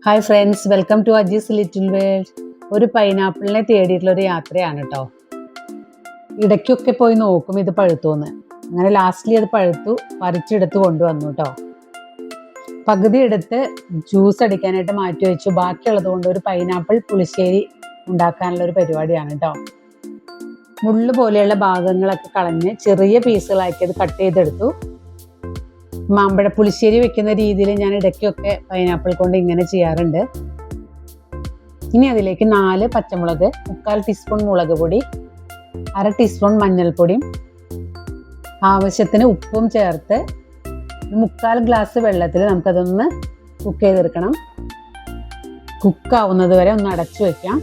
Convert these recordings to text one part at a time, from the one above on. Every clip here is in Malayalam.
Hi friends, welcome to Aji's little world. ഒരു പൈനാപ്പിളിനെ തേടിയിട്ടുള്ള ഒരു യാത്രയാണ് കേട്ടോ. ഇടയ്ക്കൊക്കെ പോയി നോക്കും ഇത് പഴുത്തുവെന്ന്. അങ്ങനെ ലാസ്റ്റ്ലി അത് പഴുത്തു, പറിച്ചെടുത്ത് കൊണ്ടുവന്നു കേട്ടോ. പകുതി എടുത്ത് ജ്യൂസ് അടിക്കാനായിട്ട് മാറ്റി വെച്ചു. ബാക്കിയുള്ളത് കൊണ്ട് ഒരു പൈനാപ്പിൾ പുളിശ്ശേരി ഉണ്ടാക്കാനുള്ള ഒരു പരിപാടിയാണ് കേട്ടോ. മുള്ളു പോലെയുള്ള ഭാഗങ്ങളൊക്കെ കളഞ്ഞ് ചെറിയ പീസുകളാക്കി അത് കട്ട് ചെയ്തെടുത്തു. മാമ്പഴ പുളിശ്ശേരി വെക്കുന്ന രീതിയിൽ ഞാൻ ഇടയ്ക്കൊക്കെ പൈനാപ്പിൾ കൊണ്ട് ഇങ്ങനെ ചെയ്യാറുണ്ട്. ഇനി അതിലേക്ക് 4 പച്ചമുളക്, 1/4 ടീസ്പൂൺ മുളക് പൊടി, 1/2 ടീസ്പൂൺ മഞ്ഞൾപ്പൊടിയും ആവശ്യത്തിന് ഉപ്പും ചേർത്ത് 1/4 ഗ്ലാസ് വെള്ളത്തിൽ നമുക്കതൊന്ന് കുക്ക് ചെയ്തെടുക്കണം. കുക്കാവുന്നത് വരെ ഒന്ന് അടച്ചു വെക്കാം.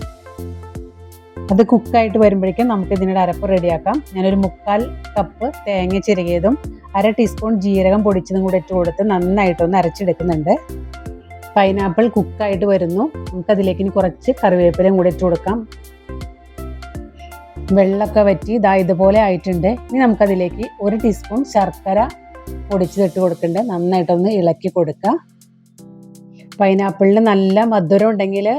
അത് കുക്കായിട്ട് വരുമ്പോഴേക്കും നമുക്ക് ഇതിനൊരു അരപ്പ് റെഡിയാക്കാം. ഞാനൊരു 1/4 കപ്പ് തേങ്ങ ചിരകിയതും 1/2 ടീസ്പൂൺ ജീരകം പൊടിച്ചതും കൂടെ ഇട്ട് കൊടുത്ത് നന്നായിട്ടൊന്ന് അരച്ചെടുക്കുന്നുണ്ട്. പൈനാപ്പിൾ കുക്കായിട്ട് വരുന്നു. നമുക്കതിലേക്ക് ഇനി കുറച്ച് കറിവേപ്പിലയും കൂടെ ഇട്ട് കൊടുക്കാം. വെള്ളമൊക്കെ വറ്റി ഇതുപോലെ ആയിട്ടുണ്ട്. ഇനി നമുക്കതിലേക്ക് 1 ടീസ്പൂൺ ശർക്കര പൊടിച്ചതിട്ട് കൊടുക്കുന്നുണ്ട്. നന്നായിട്ടൊന്ന് ഇളക്കി കൊടുക്കാം. പൈനാപ്പിളിന് നല്ല മധുരം ഉണ്ടെങ്കിൽ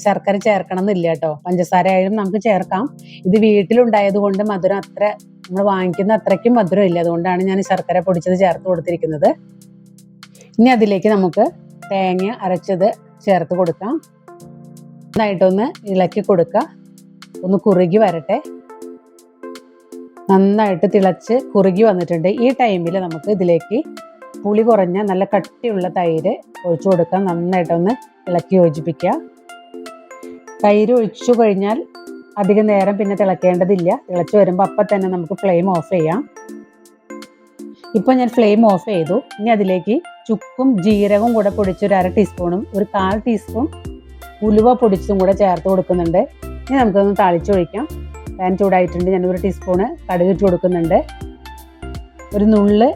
ശർക്കര ചേർക്കണം എന്നില്ല കേട്ടോ. പഞ്ചസാര ആയാലും നമുക്ക് ചേർക്കാം. ഇത് വീട്ടിലുണ്ടായത് കൊണ്ട് മധുരം അത്ര നമ്മൾ വാങ്ങിക്കുന്ന അത്രയ്ക്കും മധുരം ഇല്ല. അതുകൊണ്ടാണ് ഞാൻ ശർക്കര പൊടിച്ചത് ചേർത്ത് കൊടുത്തിരിക്കുന്നത്. ഇനി അതിലേക്ക് നമുക്ക് തേങ്ങ അരച്ചത് ചേർത്ത് കൊടുക്കാം. നന്നായിട്ടൊന്ന് ഇളക്കി കൊടുക്കുക. ഒന്ന് കുറുകി വരട്ടെ. നന്നായിട്ട് തിളച്ച് കുറുകി വന്നിട്ടുണ്ട്. ഈ ടൈമിൽ നമുക്ക് ഇതിലേക്ക് പുളി കുറഞ്ഞ നല്ല കട്ടിയുള്ള തൈര് ഒഴിച്ചു കൊടുക്കാം. നന്നായിട്ടൊന്ന് ഇളക്കി യോജിപ്പിക്കുക. തൈര് ഒഴിച്ചു കഴിഞ്ഞാൽ അധികം നേരം പിന്നെ തിളക്കേണ്ടതില്ല. തിളച്ച് വരുമ്പോൾ അപ്പം തന്നെ നമുക്ക് ഫ്ലെയിം ഓഫ് ചെയ്യാം. ഇപ്പോൾ ഞാൻ ഫ്ലെയിം ഓഫ് ചെയ്തു. ഇനി അതിലേക്ക് ചുക്കും ജീരകവും കൂടെ പൊടിച്ചൊരു 1/2 ടീസ്പൂണും 1/4 ടീസ്പൂൺ ഉലുവ പൊടിച്ചതും കൂടെ ചേർത്ത് കൊടുക്കുന്നുണ്ട്. ഇനി നമുക്കൊന്ന് താളിച്ചൊഴിക്കാം. പാൻ ചൂടായിട്ടുണ്ട്. ഞാൻ 1 ടീസ്പൂണ് കടുക് ഇട്ട് കൊടുക്കുന്നുണ്ട്. ഒരു നുള്ള്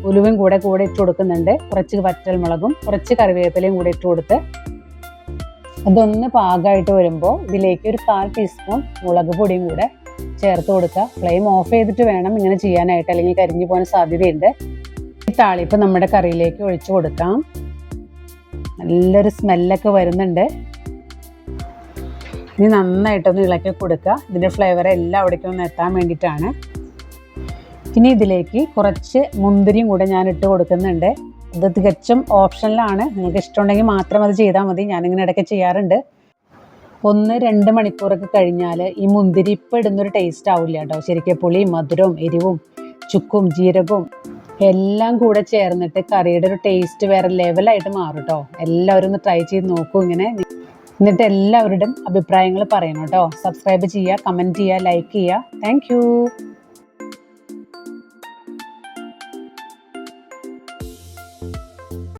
ഉലുവയും കൂടെ ഇട്ട് കൊടുക്കുന്നുണ്ട്. കുറച്ച് വറ്റൽമുളകും കുറച്ച് കറിവേപ്പിലയും കൂടെ ഇട്ട് കൊടുത്ത് അതൊന്ന് പാകമായിട്ട് വരുമ്പോൾ ഇതിലേക്ക് ഒരു 1/4 ടീസ്പൂൺ മുളക് പൊടിയും കൂടെ ചേർത്ത് കൊടുക്കുക. ഫ്ലെയിം ഓഫ് ചെയ്തിട്ട് വേണം ഇങ്ങനെ ചെയ്യാനായിട്ട്, അല്ലെങ്കിൽ കരിഞ്ഞു പോകാൻ സാധ്യതയുണ്ട്. ഈ താളിപ്പ് നമ്മുടെ കറിയിലേക്ക് ഒഴിച്ചു കൊടുക്കാം. നല്ലൊരു സ്മെല്ലൊക്കെ വരുന്നുണ്ട്. ഇനി നന്നായിട്ടൊന്ന് ഇളക്കി കൊടുക്കുക. ഇതിൻ്റെ ഫ്ലേവർ എല്ലാവിടേക്കും ഒന്ന് എത്താൻ വേണ്ടിയിട്ടാണ്. ഇനി ഇതിലേക്ക് കുറച്ച് മുന്തിരിയും കൂടെ ഞാൻ ഇട്ട് കൊടുക്കുന്നുണ്ട്. ഇത് തികച്ചും ഓപ്ഷനിലാണ്. നിങ്ങൾക്ക് ഇഷ്ടമുണ്ടെങ്കിൽ മാത്രം അത് ചെയ്താൽ മതി. ഞാനിങ്ങനെ ഇടയ്ക്ക് ചെയ്യാറുണ്ട്. 1-2 മണിക്കൂറൊക്കെ കഴിഞ്ഞാൽ ഈ മുന്തിരി ഇപ്പം ഇടുന്നൊരു ടേസ്റ്റ് ആവില്ല കേട്ടോ. ശരിക്കും പുളിയും മധുരവും എരിവും ചുക്കും ജീരകവും എല്ലാം കൂടെ ചേർന്നിട്ട് കറിയുടെ ഒരു ടേസ്റ്റ് വേറെ ലെവലായിട്ട് മാറും കേട്ടോ. എല്ലാവരും ഒന്ന് ട്രൈ ചെയ്ത് നോക്കൂ ഇങ്ങനെ. എന്നിട്ട് എല്ലാവരുടെയും അഭിപ്രായങ്ങൾ പറയണം കേട്ടോ. സബ്സ്ക്രൈബ് ചെയ്യുക, കമൻറ്റ് ചെയ്യുക, ലൈക്ക് ചെയ്യുക. താങ്ക്